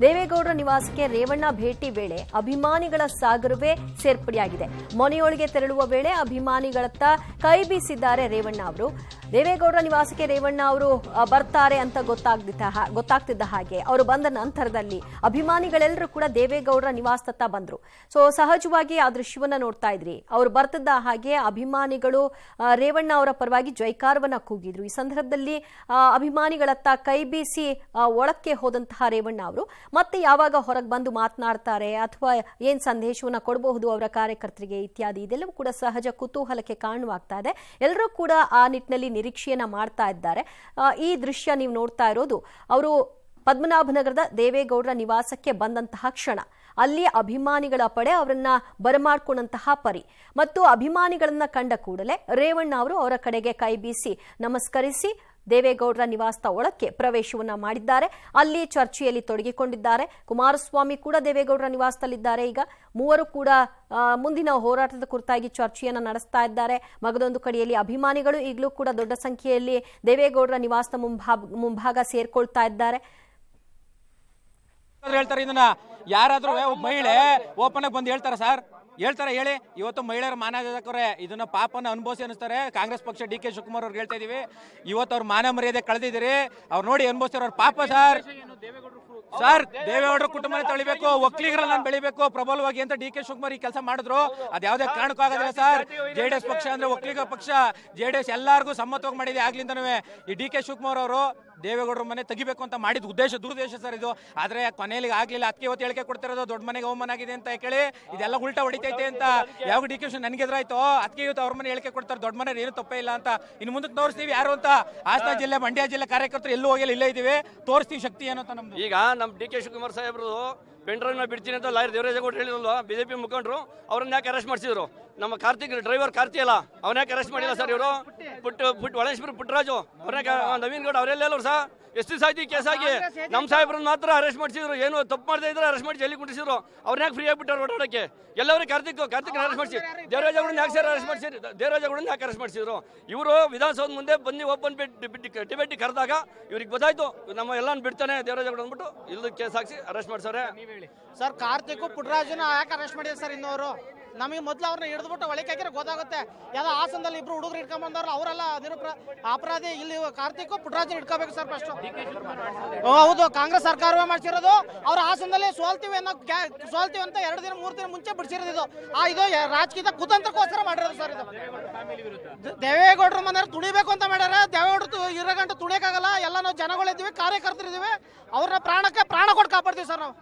ದೇವೇಗೌಡರ ನಿವಾಸಕ್ಕೆ ರೇವಣ್ಣ ಭೇಟಿ ವೇಳೆ ಅಭಿಮಾನಿಗಳ ಸಾಗರವೇ ಸೇರ್ಪಡೆಯಾಗಿದೆ. ಮನೆಯೊಳಗೆ ತೆರಳುವ ವೇಳೆ ಅಭಿಮಾನಿಗಳತ್ತ ಕೈ ಬೀಸಿದ್ದಾರೆ ರೇವಣ್ಣ ಅವರು. ದೇವೇಗೌಡರ ನಿವಾಸಕ್ಕೆ ರೇವಣ್ಣ ಅವರು ಬರ್ತಾರೆ ಅಂತ ಗೊತ್ತಾಗ್ತಿದ್ದ ಹಾಗೆ ಅವರು ಬಂದ ನಂತರದಲ್ಲಿ ಅಭಿಮಾನಿಗಳೆಲ್ಲರೂ ಕೂಡ ದೇವೇಗೌಡರ ನಿವಾಸದತ್ತ ಬಂದ್ರು. ಸೊ ಸಹಜವಾಗಿ ಆ ದೃಶ್ಯವನ್ನ ನೋಡ್ತಾ ಇದ್ರಿ. ಅವರು ಬರ್ತಿದ್ದ ಹಾಗೆ ಅಭಿಮಾನಿಗಳು ರೇವಣ್ಣ ಅವರ ಪರವಾಗಿ ಜೈಕಾರವನ್ನ ಕೂಗಿದ್ರು. ಈ ಸಂದರ್ಭದಲ್ಲಿ ಅಭಿಮಾನಿಗಳತ್ತ ಕೈ ಬೀಸಿ ಒಳಕ್ಕೆ ಹೋದಂತಹ ರೇವಣ್ಣ ಅವರು ಮತ್ತೆ ಯಾವಾಗ ಹೊರಗೆ ಬಂದು ಮಾತನಾಡ್ತಾರೆ ಅಥವಾ ಏನ್ ಸಂದೇಶವನ್ನ ಕೊಡಬಹುದು ಅವರ ಕಾರ್ಯಕರ್ತರಿಗೆ ಇತ್ಯಾದಿ ಇದೆಲ್ಲವೂ ಕೂಡ ಸಹಜ ಕುತೂಹಲಕ್ಕೆ ಕಾರಣವಾಗ್ತಾ ಇದೆ. ಎಲ್ಲರೂ ಕೂಡ ಆ ನಿಟ್ಟಿನಲ್ಲಿ ನಿರೀಕ್ಷೆಯನ್ನ ಮಾಡ್ತಾ ಇದ್ದಾರೆ. ಈ ದೃಶ್ಯ ನೀವು ನೋಡ್ತಾ ಇರೋದು ಅವರು ಪದ್ಮನಾಭನಗರದ ದೇವೇಗೌಡರ ನಿವಾಸಕ್ಕೆ ಬಂದಂತಹ ಕ್ಷಣ. ಅಲ್ಲಿ ಅಭಿಮಾನಿಗಳ ಪಡೆ ಅವರನ್ನ ಬರಮಾಡ್ಕೊಂಡಂತಹ ಪರಿ ಮತ್ತು ಅಭಿಮಾನಿಗಳನ್ನ ಕಂಡ ಕೂಡಲೇ ರೇವಣ್ಣ ಅವರು ಅವರ ಕಡೆಗೆ ಕೈ ಬೀಸಿ ನಮಸ್ಕರಿಸಿ ದೇವೇಗೌಡರ ನಿವಾಸದ ಒಳಕ್ಕೆ ಪ್ರವೇಶವನ್ನ ಮಾಡಿದ್ದಾರೆ. ಅಲ್ಲಿ ಚರ್ಚೆಯಲ್ಲಿ ತೊಡಗಿಕೊಂಡಿದ್ದಾರೆ. ಕುಮಾರಸ್ವಾಮಿ ಕೂಡ ದೇವೇಗೌಡರ ನಿವಾಸದಲ್ಲಿದ್ದಾರೆ. ಈಗ ಮೂವರು ಕೂಡ ಮುಂದಿನ ಹೋರಾಟದ ಕುರಿತಾಗಿ ಚರ್ಚೆಯನ್ನ ನಡೆಸ್ತಾ ಇದ್ದಾರೆ. ಮಗದೊಂದು ಕಡೆಯಲ್ಲಿ ಅಭಿಮಾನಿಗಳು ಈಗಲೂ ಕೂಡ ದೊಡ್ಡ ಸಂಖ್ಯೆಯಲ್ಲಿ ದೇವೇಗೌಡರ ನಿವಾಸದ ಮುಂಭಾಗ ಸೇರ್ಕೊಳ್ತಾ ಇದ್ದಾರೆ. ಹೇಳ್ತಾರೆ ಇದನ್ನ ಯಾರಾದ್ರೂ ಮಹಿಳೆ ಓಪನ್ ಆಗಿ ಬಂದು ಹೇಳ್ತಾರೆ ಸರ್, ಹೇಳ್ತಾರೆ ಹೇಳಿ. ಇವತ್ತು ಮಹಿಳೆಯರ ಮಾನವರೇ ಇದನ್ನ ಪಾಪನ ಅನುಭವಿಸಿ ಅನಿಸ್ತಾರೆ. ಕಾಂಗ್ರೆಸ್ ಪಕ್ಷ ಡಿ ಕೆ ಶಿವಕುಮಾರ್ ಅವ್ರಿಗೆ ಹೇಳ್ತಾ ಇದೀವಿ, ಇವತ್ತು ಅವ್ರ ಮಾನ ಮರ್ಯಾದೆ ಕಳೆದಿದ್ದೀರಿ. ಅವ್ರು ನೋಡಿ ಅನುಭವಿಸ್ತಾರ ಅವ್ರ ಪಾಪ ಸರ್. ದೇವೇಗೌಡರ ಕುಟುಂಬನೇ ತಳಿಬೇಕು, ಒಕ್ಕಲಿಗರನ್ನ ಬೆಳಿಬೇಕು ಪ್ರಬಲವಾಗಿ ಅಂತ ಡಿ ಕೆ ಶಿವಕುಮಾರ್ ಈ ಕೆಲಸ ಮಾಡಿದ್ರು. ಅದ್ಯಾವುದೇ ಕಾರಣಕ್ಕೂ ಆಗೋದಿಲ್ಲ ಸರ್. ಜೆಡಿಎಸ್ ಪಕ್ಷ ಅಂದ್ರೆ ಒಕ್ಕಲಿಗ ಪಕ್ಷ, ಜೆಡಿಎಸ್ ಎಲ್ಲಾರ್ಗೂ ಸಮ್ಮತವಾಗಿ ಮಾಡಿದೆ ಆಗ್ಲಿಂದನೂ. ಈ ಡಿ ಕೆ ಶಿವಕುಮಾರ್ ಅವರು ದೇವೇಗೌಡರ ಮನೆ ತೆಗಿಬೇಕು ಅಂತ ಮಾಡಿದ ದುರುದ್ದೇಶ ಸರ್ ಇದು. ಆದ್ರೆ ಕೊನೆಯಲ್ಲಿ ಆಗ್ಲಿಲ್ಲ. ಅದಕ್ಕೆ ಇವತ್ತು ಹೇಳಿಕೆ ಕೊಡ್ತಿರೋದು ದೊಡ್ಡ ಮನೆಗೆ ಅವಮಾನ ಆಗಿದೆ ಅಂತ ಕೇಳಿ ಇದೆಲ್ಲ ಉಲ್ಟಾ ಹೊಡಿತೈತೆ ಅಂತ. ಯಾವ ಡಿ ಕೆ ನನಗೆ ಎದುರಾಯ್ತು ಅದಕ್ಕೆ ಇವತ್ತು ಅವ್ರ ಮನೆ ಹೇಳಿಕೆ ಕೊಡ್ತಾರೆ ದೊಡ್ಡ ಮನೆ ಏನು ತಪ್ಪೇ ಇಲ್ಲ ಅಂತ. ಇನ್ನು ಮುಂದಕ್ಕೆ ತೋರಿಸ್ತೀವಿ ಯಾರು ಅಂತ. ಹಾಸನ ಜಿಲ್ಲೆ ಮಂಡ್ಯ ಜಿಲ್ಲೆ ಕಾರ್ಯಕರ್ತರು ಎಲ್ಲೂ ಹೋಗಿಲ್ಲ, ಇಲ್ಲೇ ಇದೀವಿ, ತೋರಿಸ್ತೀವಿ ಶಕ್ತಿ ಏನು ಅಂತ ನಮ್ದು. ಈಗ ನಮ್ಮ ಡಿ ಕೆ ಶಿವಕುಮಾರ್ ಸಾಹೇಬ್ರು ಪೆಂಡ್ರೈವ್ನ ಬಿಡ್ತೀನಿ ಅಂತ ಲಾಯರ್ ದೇವರಾಜೇಗೌಡರು ಹೇಳಿದ್ರಲ್ವ, ಬಿಜೆಪಿ ಮುಖಂಡರು ಅವ್ರನ್ನ ಯಾಕೆ ಅರೆಸ್ಟ್ ಮಾಡಿಸಿದ್ರು? ನಮ್ಮ ಕಾರ್ತಿಕ್ ಡ್ರೈವರ್ ಕಾರ್ತಿ ಅಲ್ಲ, ಅವನ್ಯಾಕೆ ಅರೆಸ್ಟ್ ಮಾಡಿಲ್ಲ ಸರ್ ಇವರು? ಒಳೇಶ್ವರ ಪುಟ್ಟರಾಜು ಅವ್ರನ್ನ, ನವೀನ್ ಗೌಡ ಅವರೆಲ್ಲ ಸರ್ ಎಷ್ಟು ಸಾಯ್ತಿ ಕೇಸ್ ಆಗಿ ನಮ್ಮ ಸಾಹೇಬ್ರನ್ನ ಮಾತ್ರ ಅರೆಸ್ಟ್ ಮಾಡಿಸಿದ್ರು. ಏನು ತಪ್ಪು ಮಾಡದೇ ಇದ್ರೆ ಅರೆಸ್ಟ್ ಮಾಡಿ ಜೈಲಿಗೆ ಕುಡಿಸಿದ್ರು. ಅವ್ರನ್ನ ಫ್ರೀ ಆಗಿಬಿಟ್ಟಾರೆ ಓಡಾಡಕ್ಕೆ. ಎಲ್ಲರೂ ಕಾರ್ತಿಕ್ ಅರೆಸ್ಟ್ ಮಾಡಿಸಿ ದೇವರಾಜೇಗೌಡನ ಯಾಕೆ ಸರ್ ಅರೆಸ್ಟ್ ಮಾಡಿಸಿದ್ರು? ದೇವರಾಜೇಗೌಡನ ಯಾಕೆ ಅರೆಸ್ಟ್ ಮಾಡಿಸಿದ್ರು? ಇವರು ವಿಧಾನಸೌಧ ಮುಂದೆ ಬಂದು ಓಪನ್ ಡಿಬೇಟ್ ಕರೆದಾಗ ಇವ್ರಿಗೆ ಗೊತ್ತಾಯ್ತು ನಮ್ಮ ಎಲ್ಲಾನು ಬಿಡ್ತಾನೆ ದೇವರಾಜೇಗೌಡ ಅಂದ್ಬಿಟ್ಟು ಇಲ್ಲದ ಕೇಸ್ ಹಾಕಿ ಅರೆಸ್ಟ್ ಮಾಡ್ಸವ್ರೆ. ಸರ್ ಕಾರ್ತಿಕ್ ಪುಟ್ಟರಾಜುನ ಯಾಕೆ ಅರೆಸ್ಟ್ ಮಾಡಿದ್ರು ಸರ್? ಇನ್ನವರು ನಮಗೆ ಮೊದಲು ಅವ್ರನ್ನ ಹಿಡಿದ್ಬಿಟ್ಟು ಒಳಗೆ ಹಾಕಿದ್ರೆ ಗೊತ್ತಾಗುತ್ತೆ. ಯಾವ್ದೋ ಹಾಸನದಲ್ಲಿ ಇಬ್ರು ಹುಡುಗರು ಇಟ್ಕೊಂಡ್ ಬಂದವ್ರು ಅವರೆಲ್ಲ ಅಪರಾಧಿ. ಇಲ್ಲಿ ಕಾರ್ತಿಕ್ ಪುಟ್ಟರಾಜು ಇಟ್ಕೋಬೇಕು ಸರ್ ಫಸ್ಟ್. ಹೌದು, ಕಾಂಗ್ರೆಸ್ ಸರ್ಕಾರವೇ ಮಾಡ್ಸಿರೋದು. ಅವ್ರು ಹಾಸನದಲ್ಲಿ ಸೋಲ್ತೀವಿ ಅಂತ 2 ದಿನ 3 ದಿನ ಮುಂಚೆ ಬಿಡಿಸಿರೋದು. ಇದು ರಾಜಕೀಯದ ಕುತಂತ್ರಕ್ಕೋಸ್ಕರ ಮಾಡಿರೋದು ಸರ್. ಇದು ದೇವೇಗೌಡರ ಮನೆಯವ್ರು ತುಳಿಬೇಕು ಅಂತ ಮಾಡ್ಯಾರ. ದೇವೇಗೌಡರು ಇರೋ ಗಂಟು ತುಳಿಯಕ್ಕಾಗಲ್ಲ. ಎಲ್ಲ ನಾವು ಜನಗಳಿದ್ದೀವಿ, ಕಾರ್ಯಕರ್ತರಿದ್ದೀವಿ. ಅವ್ರನ್ನ ಪ್ರಾಣಕ್ಕೆ ಪ್ರಾಣ ಕೊಟ್ಟು ಕಾಪಾಡ್ತೀವಿ ಸರ್ ನಾವು.